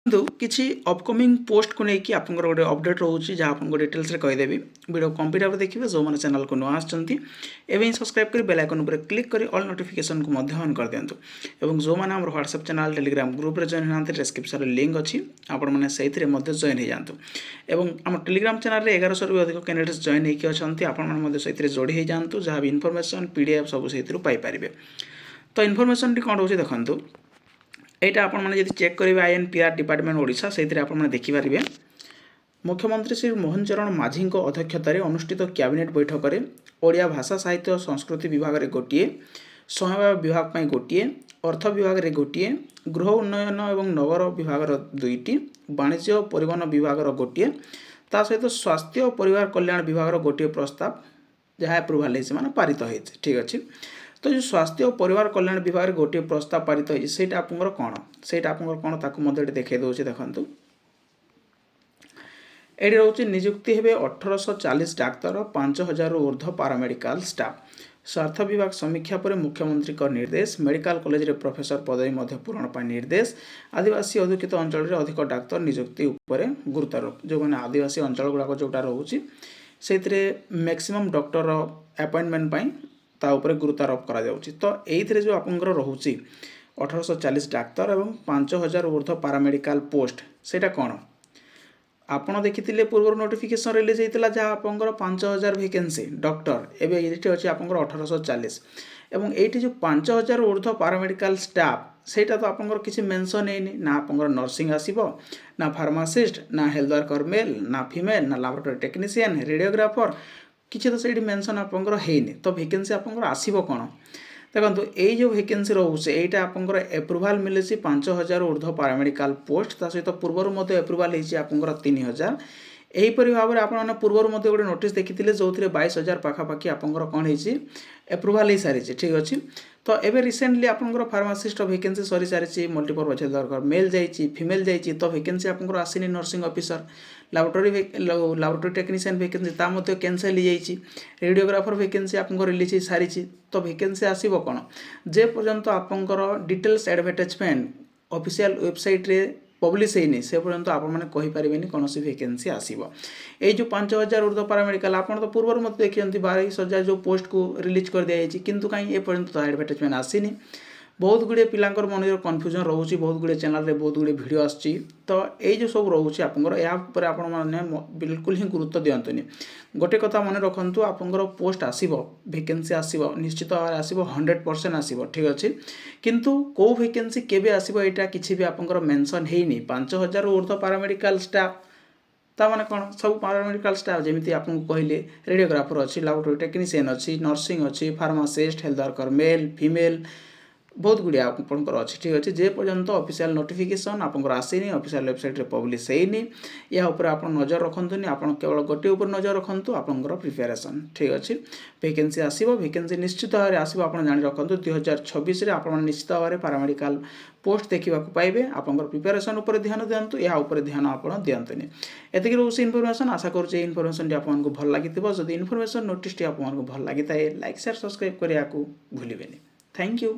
କିନ୍ତୁ କିଛି ଅପକମିଂ ପୋଷ୍ଟକୁ ନେଇକି ଆପଣଙ୍କର ଗୋଟେ ଅପଡେଟ୍ ରହୁଛି ଯାହା ଆପଣଙ୍କୁ ଡିଟେଲ୍ସରେ କହିଦେବି। ଭିଡ଼ିଓ କମ୍ପ୍ଲିଟ୍ ଭାବରେ ଦେଖିବେ। ଯେଉଁମାନେ ଚ୍ୟାନେଲକୁ ନୂଆ ଆସିଛନ୍ତି ଏବେ ହିଁ ସବସ୍କ୍ରାଇବ୍ କରି ବେଲ୍ ଆଇକନ୍ ଉପରେ କ୍ଲିକ୍ କରି ଅଲ୍ ନୋଟିଫିକେସନକୁ ମଧ୍ୟ ଅନ୍ କରିଦିଅନ୍ତୁ। ଏବଂ ଯେଉଁମାନେ ଆମର ହ୍ୱାଟ୍ସଆପ୍ ଚ୍ୟାନେଲ୍ ଟେଲିଗ୍ରାମ ଗ୍ରୁପ୍ରେ ଜଏନ୍ ହୋଇନାହାନ୍ତି ଡେସ୍କ୍ରିପ୍ସନ୍ରେ ଲିଙ୍କ୍ ଅଛି, ଆପଣମାନେ ସେଇଥିରେ ମଧ୍ୟ ଜଏନ୍ ହୋଇଯାଆନ୍ତୁ। ଏବଂ ଆମ ଟେଲିଗ୍ରାମ ଚ୍ୟାନେଲରେ 1100ରୁ ଅଧିକ କ୍ୟାଣ୍ଡିଡେଟ୍ସ ଜଏନ୍ ହୋଇକି ଅଛନ୍ତି, ଆପଣମାନେ ମଧ୍ୟ ସେଇଥିରେ ଯୋଡ଼ି ହୋଇଯାଆନ୍ତୁ। ଯାହା ବି ଇନଫର୍ମେସନ୍ PDF ସବୁ ସେଇଥିରୁ ପାଇପାରିବେ। ତ ଇନଫର୍ମେସନ୍ଟି କ'ଣ ରହୁଛି ଦେଖନ୍ତୁ। এইটা আপনার যদি চেক করবে INPR ডিপার্টমেন্ট ওড়িশা সেইଥିରେ আপনার দেখিপারে মুখ্যমন্ত্রী শ্রী মোহন চରଣ মাঝীଙ୍କ অধ্যক্ষতার অনুষ্ঠিত ক্যাবিনেট বৈঠকরে ওড়িয়া ভাষা সাহিত্য ও সংস্কৃতি বিভাগের গোটিয়ে সমবায় বিভাগ পাই গোটিয়ে অর্থ বিভাগের গোটিয়ে গৃহ উন্নয়ন এবং নগর বিভাগের 2টি বাণিজ্য ও পরিবহন বিভাগের গোটিয়ে তা সহিত স্বাস্থ্য ও পরিবার কল্যাণ বিভাগের গোটিয়ে প্রস্তাব যা এপ্রুভাল হয়েছে মানে পারিত হয়েছে। ঠিক আছে। তো যে স্বাস্থ্য ও পরিবার কল্যাণ বিভাগের গোটিয়ে প্রস্তাব পারিত হয়েছে সেইটা আপনার কোণ সেইটা আপনার কোণ তাকে মধ্যে দেখাই দেছে দেখুন। এটি রয়েছে নিযুক্তি হবে 1840 ডাক্তার 5000 ঊর্ধ্ব পারামেডিকাল স্টাফ। স্বাস্থ্য বিভাগ সমীক্ষা পরে মুখ্যমন্ত্রী নির্দেশ মেডিকাল কলেজে প্রফেসর পদবী মধ্য পূরণ পাই নির্দেশ আদিবাসী অধ্যুষিত অঞ্চলের অধিক ডাক্তার নিযুক্তি উপরে গুরুত্বারোপ। যে আদিবাসী অঞ্চল গুড়াক যেটা রয়েছে সেইଥିରେ ମ୍ୟାକ୍ସିମମ୍ ଡକ୍ଟର ଆପଏଣ୍ଟମେଣ୍ଟ ପାଇଁ ତା ଉପରେ ଗୁରୁତ୍ୱାରୋପ କରାଯାଉଛି। ତ ଏଇଥିରେ ଯେଉଁ ଆପଣଙ୍କର ରହୁଛି 1840 ଡାକ୍ତର ଏବଂ 5000 ঊର୍ଧ୍ୱ ପାରାମେଡ଼ିକାଲ ପୋଷ୍ଟ ସେଇଟା କ'ଣ ଆପଣ ଦେଖିଥିଲେ ପୂର୍ବରୁ ନୋଟିଫିକେସନ୍ ରିଲିଜ୍ ହେଇଥିଲା ଯାହା ଆପଣଙ୍କର 5000 ଭେକେନ୍ସି ଡକ୍ଟର, ଏବେ ଏଇଠି ଅଛି ଆପଣଙ୍କର 1840 ଏବଂ ଏଇଠି ଯେଉଁ 5000 ঊର୍ଧ୍ୱ ପାରାମେଡ଼ିକାଲ ଷ୍ଟାଫ୍ ସେଇଟା ତ ଆପଣଙ୍କର କିଛି ମେନସନ୍ ହେଇନି ନା ଆପଣଙ୍କର ନର୍ସିଂ ଆସିବ ନା ଫାର୍ମାସିଷ୍ଟ ନା ହେଲ୍ଥ ୱାର୍କର ମେଲ୍ ନା ଫିମେଲ୍ ନା ଲାବୋରେଟୋରୀ ଟେକ୍ନିସିଆନ୍ ରେଡ଼ିଓଗ୍ରାଫର କିଛି ତ ସେଇଠି ମେନସନ୍ ଆପଣଙ୍କର ହେଇନି। ତ ଭେକେନ୍ସି ଆପଣଙ୍କର ଆସିବ କ'ଣ ଦେଖନ୍ତୁ। ଏଇ ଯେଉଁ ଭେକେନ୍ସି ରହୁଛି ଏଇଟା ଆପଣଙ୍କର ଏପ୍ରୁଭାଲ୍ ମିଳିଛି 5000 ঊର୍ଧ୍ୱ ପାରାମେଡ଼ିକାଲ ପୋଷ୍ଟ, ତା ସହିତ ପୂର୍ବରୁ ମଧ୍ୟ ଏପ୍ରୁଭାଲ୍ ହେଇଛି ଆପଣଙ୍କର 3000। ଏହିପରି ଭାବରେ ଆପଣମାନେ ପୂର୍ବରୁ ମଧ୍ୟ ଗୋଟେ ନୋଟିସ୍ ଦେଖିଥିଲେ ଯେଉଁଥିରେ 22000 ପାଖାପାଖି ଆପଣଙ୍କର କ'ଣ ହେଇଛି ଏପ୍ରୁଭାଲ୍ ହେଇସାରିଛି। ଠିକ୍ ଅଛି। ତ ଏବେ ରିସେଣ୍ଟଲି ଆପଣଙ୍କର ଫାର୍ମାସିଷ୍ଟ ଭେକେନ୍ସି ସରିସାରିଛି, ମଲ୍ଟିପର୍ପଜ୍ ହେଲ୍ଥ ୱାର୍କର ମେଲ୍ ଯାଇଛି, ଫିମେଲ୍ ଯାଇଛି, ତ ଭେକେନ୍ସି ଆପଣଙ୍କର ଆସିନି। Nursing officer laboratory technician vacancy ତା ମଧ୍ୟ କ୍ୟାନସେଲ୍ ହେଇଯାଇଛି। ରେଡ଼ିଓଗ୍ରାଫର ଭେକେନ୍ସି ଆପଣଙ୍କର ରିଲିଜ୍ ହେଇସାରିଛି। ତ ଭେକେନ୍ସି ଆସିବ କ'ଣ ଯେ ପର୍ଯ୍ୟନ୍ତ ଆପଣଙ୍କର ଡିଟେଲ୍ସ ଆଡ଼ଭର୍ଟାଇଜମେଣ୍ଟ ଅଫିସିଆଲ ୱେବସାଇଟ୍ରେ ପବ୍ଲିଶ ହେଇନି ସେ ପର୍ଯ୍ୟନ୍ତ ଆପଣମାନେ କହିପାରିବେନି କୌଣସି ଭେକେନ୍ସି ଆସିବ। ଏଇ ଯେଉଁ 5000 ঊର୍ଧ୍ୱ ପାରାମେଡ଼ିକାଲ ଆପଣ ତ ପୂର୍ବରୁ ମଧ୍ୟ ଦେଖିଛନ୍ତି 22000 ଯେଉଁ ପୋଷ୍ଟକୁ ରିଲିଜ୍ କରିଦିଆଯାଇଛି, କିନ୍ତୁ କାହିଁ ଏପର୍ଯ୍ୟନ୍ତ ତ ଆଡ଼ଭର୍ଟାଇଜମେଣ୍ଟ ଆସିନି। ବହୁତ ଗୁଡ଼ିଏ ପିଲାଙ୍କର ମନରେ କନଫ୍ୟୁଜନ୍ ରହୁଛି, ବହୁତ ଗୁଡ଼ିଏ ଚ୍ୟାନେଲରେ ବହୁତ ଗୁଡ଼ିଏ ଭିଡ଼ିଓ ଆସୁଛି। ତ ଏଇ ଯେଉଁ ସବୁ ରହୁଛି ଆପଣଙ୍କର ଏହା ଉପରେ ଆପଣମାନେ ବିଲକୁଲ ହିଁ ଗୁରୁତ୍ୱ ଦିଅନ୍ତୁନି। ଗୋଟେ କଥା ମନେ ରଖନ୍ତୁ, ଆପଣଙ୍କର ପୋଷ୍ଟ ଆସିବ, ଭେକେନ୍ସି ଆସିବ, ନିଶ୍ଚିତ ଭାବରେ ଆସିବ, 100% ଆସିବ। ଠିକ୍ ଅଛି। କିନ୍ତୁ କେଉଁ ଭେକେନ୍ସି କେବେ ଆସିବ ଏଇଟା କିଛି ବି ଆପଣଙ୍କର ମେନସନ୍ ହେଇନି। 5000 ঊର୍ଧ୍ୱ ପାରାମେଡ଼ିକାଲ ଷ୍ଟାଫ୍ ତାମାନେ କ'ଣ ସବୁ ପାରାମେଡ଼ିକାଲ ଷ୍ଟାଫ୍ ଯେମିତି ଆପଣଙ୍କୁ କହିଲେ ରେଡ଼ିଓଗ୍ରାଫର ଅଛି, ଲାବୋରେଟୋରୀ ଟେକ୍ନିସିଆନ୍ ଅଛି, ନର୍ସିଂ ଅଛି, pharmacist, health worker mail female ବହୁତ ଗୁଡ଼ିଏ ଆପଣଙ୍କର ଅଛି। ଠିକ୍ ଅଛି। ଯେ ପର୍ଯ୍ୟନ୍ତ ଅଫିସିଆଲ ନୋଟିଫିକେସନ୍ ଆପଣଙ୍କର ଆସିନି, ଅଫିସିଆଲ ୱେବସାଇଟ୍ରେ ପବ୍ଲିଶ ହେଇନି, ଏହା ଉପରେ ଆପଣ ନଜର ରଖନ୍ତୁନି। ଆପଣ କେବଳ ଗୋଟିଏ ଉପରେ ନଜର ରଖନ୍ତୁ, ଆପଣଙ୍କର ପ୍ରିପାରେସନ୍। ଠିକ୍ ଅଛି। ଭେକେନ୍ସି ଆସିବ, ଭେକେନ୍ସି ନିଶ୍ଚିତ ଭାବରେ ଆସିବ। ଆପଣ ଜାଣି ରଖନ୍ତୁ 2026ରେ ଆପଣ ନିଶ୍ଚିତ ଭାବରେ ପାରାମେଡ଼ିକାଲ ପୋଷ୍ଟ ଦେଖିବାକୁ ପାଇବେ। ଆପଣଙ୍କର ପ୍ରିପାରେସନ୍ ଉପରେ ଧ୍ୟାନ ଦିଅନ୍ତୁ, ଏହା ଉପରେ ଧ୍ୟାନ ଆପଣ ଦିଅନ୍ତୁନି। ଏତିକି ରହୁଛି ଇନଫର୍ମେସନ୍। ଆଶା କରୁଛି ଏହି ଇନଫର୍ମେସନ୍ଟି ଆପଣଙ୍କୁ ଭଲ ଲାଗିଥିବ। ଯଦି ଇନଫର୍ମେସନ୍ ନୋଟିସ୍ଟି ଆପଣଙ୍କୁ ଭଲ ଲାଗିଥାଏ ଲାଇକ୍ ସେୟାର ସବସ୍କ୍ରାଇବ୍ କରିବାକୁ ଭୁଲିବେନି। Thank you.